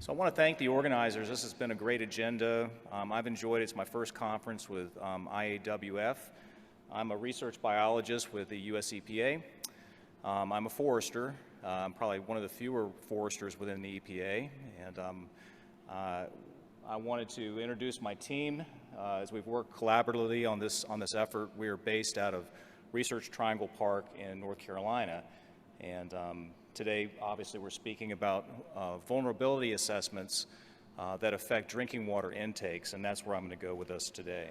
So I want to thank the organizers. This has been a great agenda. I've enjoyed it. It's my first conference with IAWF. I'm a research biologist with the US EPA. I'm a forester. I'm probably one of the fewer foresters within the EPA. And I wanted to introduce my team as we've worked collaboratively on this effort. We are based out of Research Triangle Park in North Carolina. And today, obviously, we're speaking about vulnerability assessments that affect drinking water intakes, and that's where I'm going to go with us today.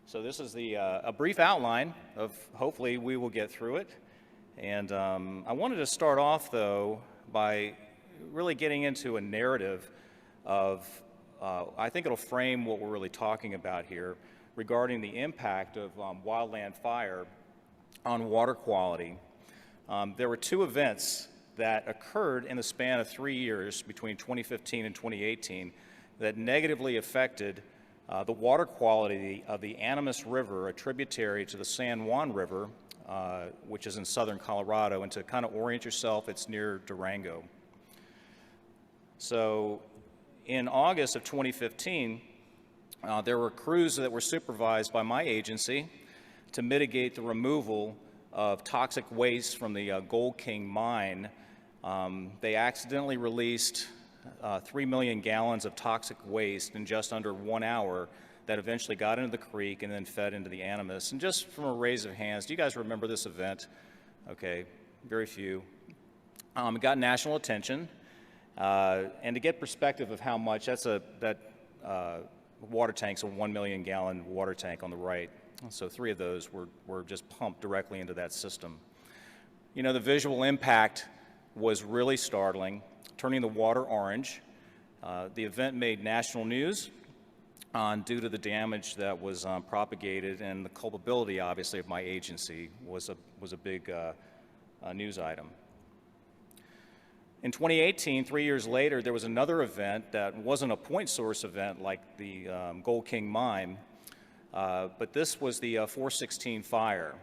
So this is a brief outline of, hopefully, we will get through it. And I wanted to start off, though, by really getting into a narrative of, I think it'll frame what we're really talking about here regarding the impact of wildland fire on water quality. There were two events that occurred in the span of 3 years between 2015 and 2018 that negatively affected the water quality of the Iiames River, a tributary to the San Juan River, which is in southern Colorado. And to kind of orient yourself, it's near Durango. So in August of 2015, there were crews that were supervised by my agency to mitigate the removal of toxic waste from the Gold King mine. They accidentally released 3 million gallons of toxic waste in just under 1 hour that eventually got into the creek and then fed into the Iiames. And just from a raise of hands, do you guys remember this event? Okay, very few. It got national attention. And to get perspective of how much, that water tank's a 1 million gallon water tank on the right. So 3 of those were just pumped directly into that system. You know, the visual impact was really startling, turning the water orange. The event made national news due to the damage that was propagated, and the culpability, obviously, of my agency was a big news item. In 2018, 3 years later, there was another event that wasn't a point source event like the Gold King mine, but this was the 416 fire.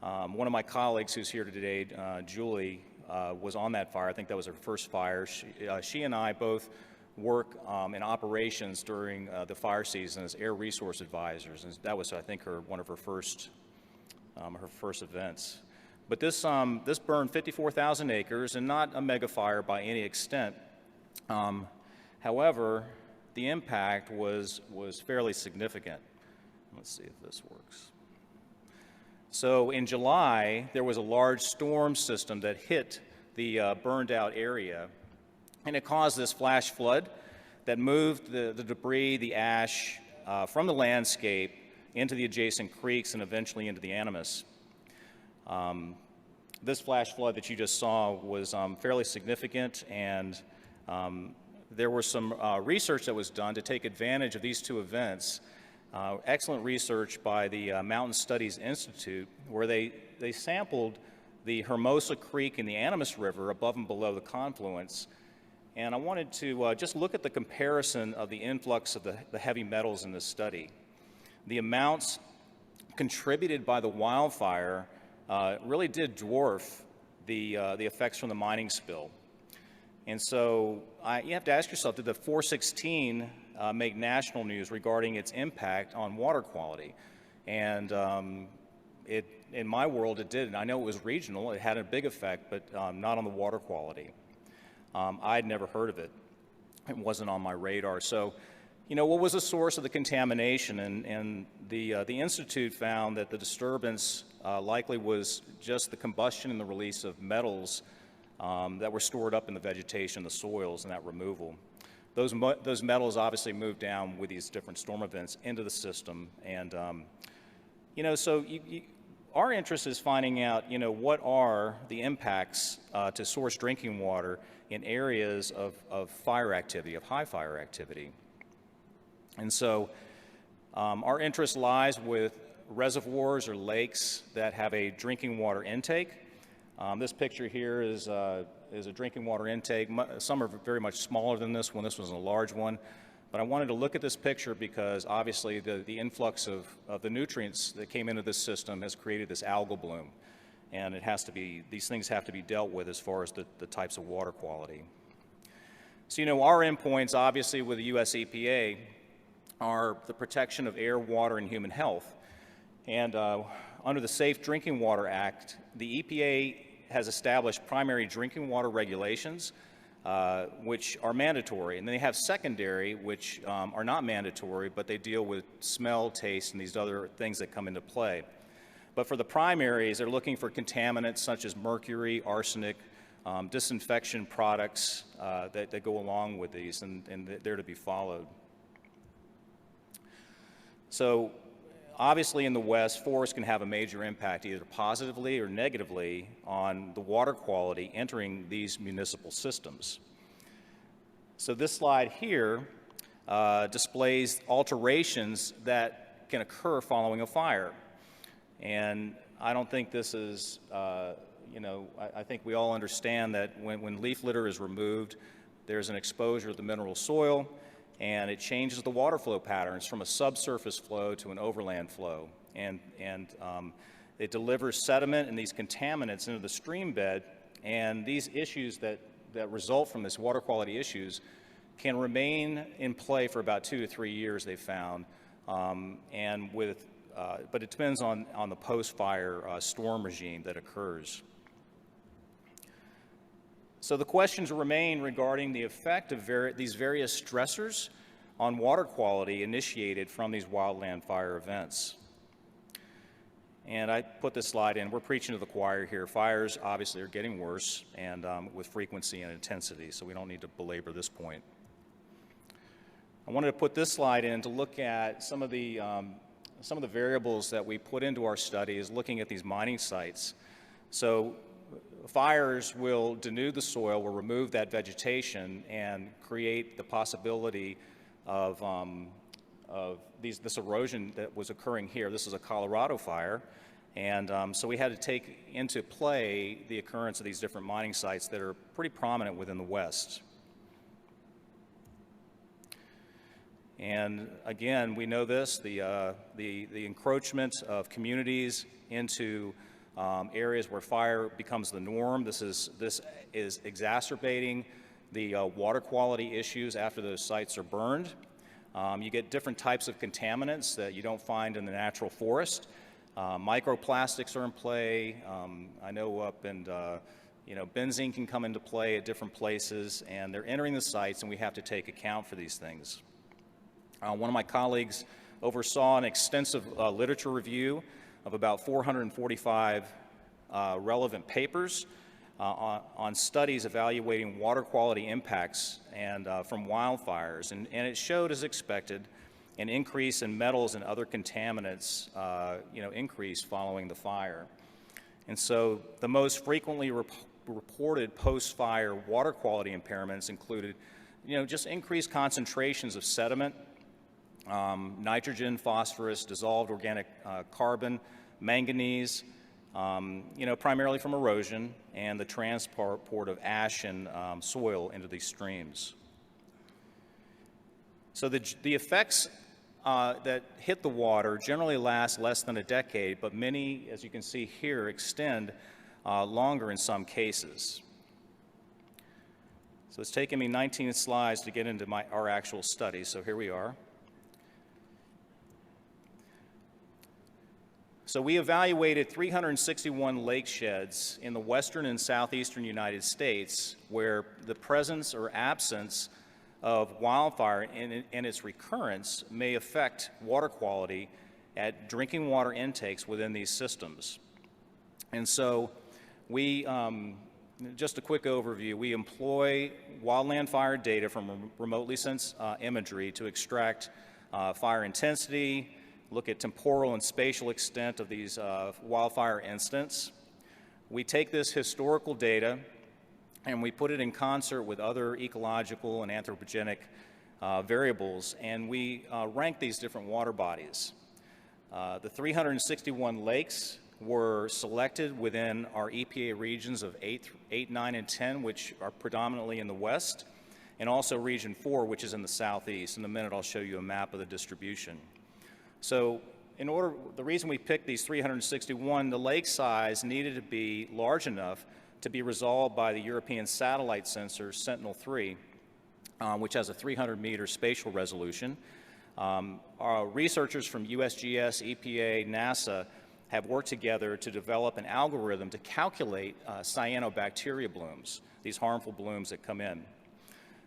One of my colleagues who's here today, Julie, was on that fire. I think that was her first fire. She and I both work in operations during the fire season as air resource advisors, and that was, I think, one of her first events. But this burned 54,000 acres, and not a mega fire by any extent. However, the impact was fairly significant. Let's see if this works. So in July, there was a large storm system that hit the burned out area, and it caused this flash flood that moved the debris, the ash, from the landscape into the adjacent creeks and eventually into the Iiames. This flash flood that you just saw was fairly significant, and there was some research that was done to take advantage of these two events. Excellent research by the Mountain Studies Institute, where they sampled the Hermosa Creek and the Iiames River above and below the confluence. And I wanted to just look at the comparison of the influx of the heavy metals in this study. The amounts contributed by the wildfire really did dwarf the effects from the mining spill. And so you have to ask yourself, did the 416 make national news regarding its impact on water quality? And in my world, it did. And I know it was regional. It had a big effect, but not on the water quality. I'd never heard of it. It wasn't on my radar. So, you know, what was the source of the contamination? And the Institute found that the disturbance likely was just the combustion and the release of metals that were stored up in the vegetation, the soils, and that removal. Those metals obviously moved down with these different storm events into the system. And, you know, so our interest is finding out, you know, what are the impacts to source drinking water in areas of fire activity, of high fire activity. And so our interest lies with reservoirs or lakes that have a drinking water intake. This picture here is a drinking water intake. Some are very much smaller than this one. This was a large one. But I wanted to look at this picture because obviously the influx of the nutrients that came into this system has created this algal bloom. and these things have to be dealt with as far as the types of water quality. So, our endpoints, obviously, with the U.S. EPA are the protection of air, water, and human health. And under the Safe Drinking Water Act, the EPA has established primary drinking water regulations, which are mandatory. And they have secondary, which are not mandatory, but they deal with smell, taste, and these other things that come into play. But for the primaries, they're looking for contaminants such as mercury, arsenic, disinfection products that go along with these, and they're to be followed. So obviously in the West, forests can have a major impact either positively or negatively on the water quality entering these municipal systems. So this slide here displays alterations that can occur following a fire. And I don't think this is, I think we all understand that when leaf litter is removed, there's an exposure to the mineral soil, and it changes the water flow patterns from a subsurface flow to an overland flow. And it delivers sediment and these contaminants into the stream bed, and these issues that result from this water quality issues can remain in play for about 2 to 3 years, they've found, but it depends on the post-fire storm regime that occurs. So the questions remain regarding the effect of these various stressors on water quality initiated from these wildland fire events. And I put this slide in. We're preaching to the choir here. Fires obviously are getting worse, and with frequency and intensity, so we don't need to belabor this point. I wanted to put this slide in to look at some of the variables that we put into our studies looking at these mining sites. So fires will denude the soil, will remove that vegetation, and create the possibility of this erosion that was occurring here. This is a Colorado fire, and so we had to take into play the occurrence of these different mining sites that are pretty prominent within the West. And again, we know this, the encroachment of communities into areas where fire becomes the norm. This is exacerbating the water quality issues after those sites are burned. You get different types of contaminants that you don't find in the natural forest. Microplastics are in play. I know up in, benzene can come into play at different places, and they're entering the sites, and we have to take account for these things. One of my colleagues oversaw an extensive literature review of about 445 relevant papers on studies evaluating water quality impacts and from wildfires, and it showed, as expected, an increase in metals and other contaminants, increase following the fire. And so the most frequently reported post-fire water quality impairments included, just increased concentrations of sediment, nitrogen, phosphorus, dissolved organic carbon, manganese, primarily from erosion, and the transport of ash and soil into these streams. So the effects that hit the water generally last less than a decade, but many, as you can see here, extend longer in some cases. So it's taken me 19 slides to get into our actual study, so here we are. So we evaluated 361 lake sheds in the western and southeastern United States where the presence or absence of wildfire and its recurrence may affect water quality at drinking water intakes within these systems. And so we, just a quick overview, we employ wildland fire data from remotely sensed imagery to extract fire intensity, look at temporal and spatial extent of these wildfire incidents. We take this historical data and we put it in concert with other ecological and anthropogenic variables, and we rank these different water bodies. The 361 lakes were selected within our EPA regions of 8, 9, and 10, which are predominantly in the west, and also region 4, which is in the southeast. In a minute, I'll show you a map of the distribution. So the reason we picked these 361, the lake size needed to be large enough to be resolved by the European satellite sensor Sentinel-3, which has a 300-meter spatial resolution. Our researchers from USGS, EPA, NASA have worked together to develop an algorithm to calculate cyanobacteria blooms, these harmful blooms that come in.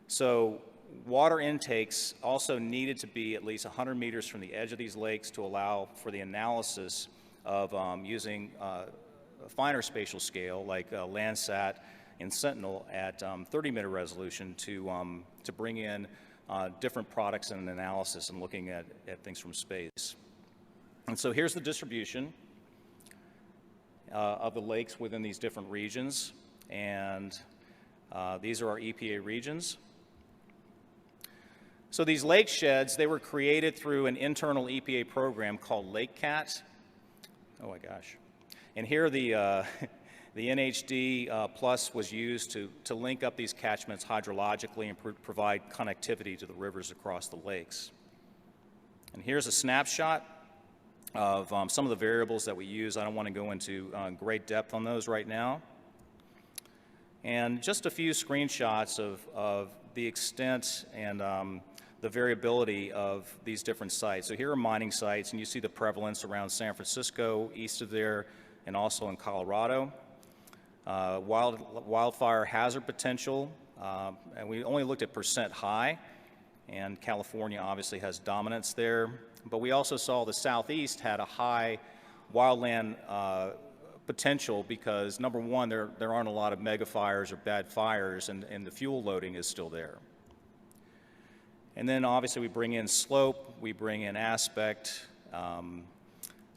So water intakes also needed to be at least 100 meters from the edge of these lakes to allow for the analysis of using a finer spatial scale like Landsat and Sentinel at 30-meter resolution to bring in different products and analysis and looking at things from space. And so here's the distribution of the lakes within these different regions, and these are our EPA regions. So these lake sheds, they were created through an internal EPA program called LakeCat. Oh my gosh. And here the NHD Plus was used to link up these catchments hydrologically and provide connectivity to the rivers across the lakes. And here's a snapshot of some of the variables that we use. I don't want to go into great depth on those right now. And just a few screenshots of the extent and the variability of these different sites. So here are mining sites, and you see the prevalence around San Francisco, east of there, and also in Colorado. Wildfire hazard potential, and we only looked at percent high, and California obviously has dominance there. But we also saw the Southeast had a high wildland potential because, number one, there aren't a lot of mega fires or bad fires, and the fuel loading is still there. And then obviously we bring in slope, we bring in aspect,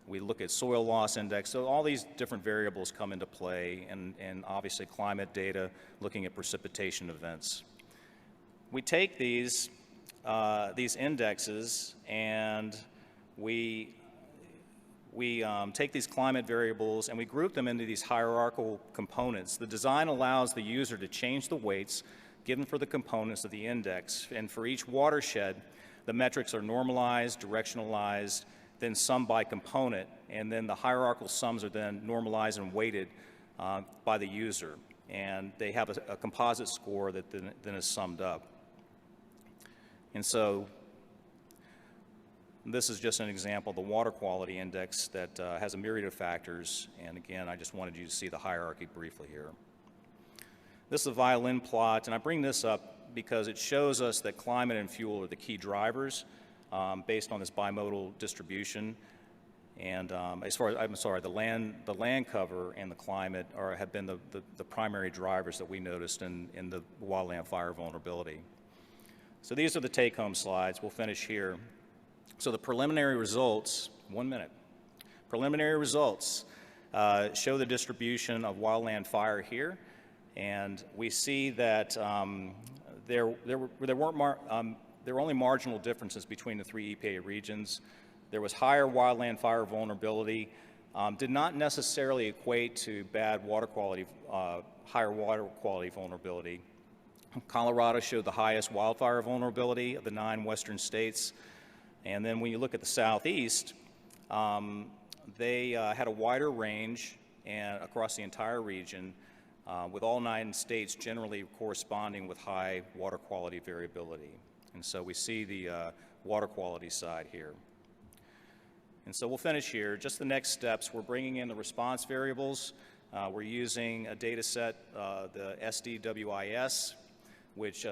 we look at soil loss index. So all these different variables come into play, and obviously climate data, looking at precipitation events. We take these indexes and we take these climate variables and we group them into these hierarchical components. The design allows the user to change the weights given for the components of the index, and for each watershed, the metrics are normalized, directionalized, then summed by component, and then the hierarchical sums are then normalized and weighted by the user, and they have a composite score that then is summed up. And so this is just an example of the water quality index that has a myriad of factors, and again, I just wanted you to see the hierarchy briefly here. This is a violin plot, and I bring this up because it shows us that climate and fuel are the key drivers based on this bimodal distribution. And as far as, the land cover and the climate have been the primary drivers that we noticed in the wildland fire vulnerability. So these are the take-home slides. We'll finish here. So the preliminary results, 1 minute. Preliminary results show the distribution of wildland fire here. And we see that there were only marginal differences between the three EPA regions. There was higher wildland fire vulnerability, did not necessarily equate to bad water quality, higher water quality vulnerability. Colorado showed the highest wildfire vulnerability of the 9 western states. And then when you look at the Southeast, they had a wider range and across the entire region, with all 9 states generally corresponding with high water quality variability. And so we see the water quality side here. And so we'll finish here. Just the next steps, we're bringing in the response variables. We're using a data set, the SDWIS, which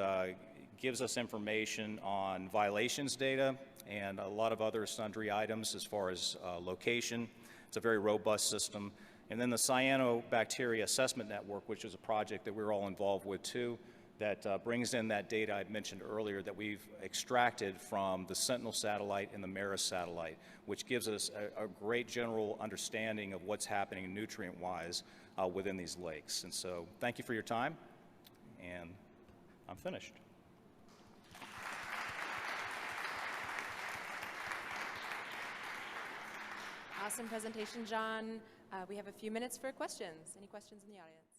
gives us information on violations data and a lot of other sundry items as far as location. It's a very robust system. And then the Cyanobacteria Assessment Network, which is a project that we're all involved with too, that brings in that data I mentioned earlier that we've extracted from the Sentinel satellite and the MERIS satellite, which gives us a great general understanding of what's happening nutrient-wise within these lakes. And so thank you for your time, and I'm finished. Awesome presentation, John. We have a few minutes for questions. Any questions in the audience?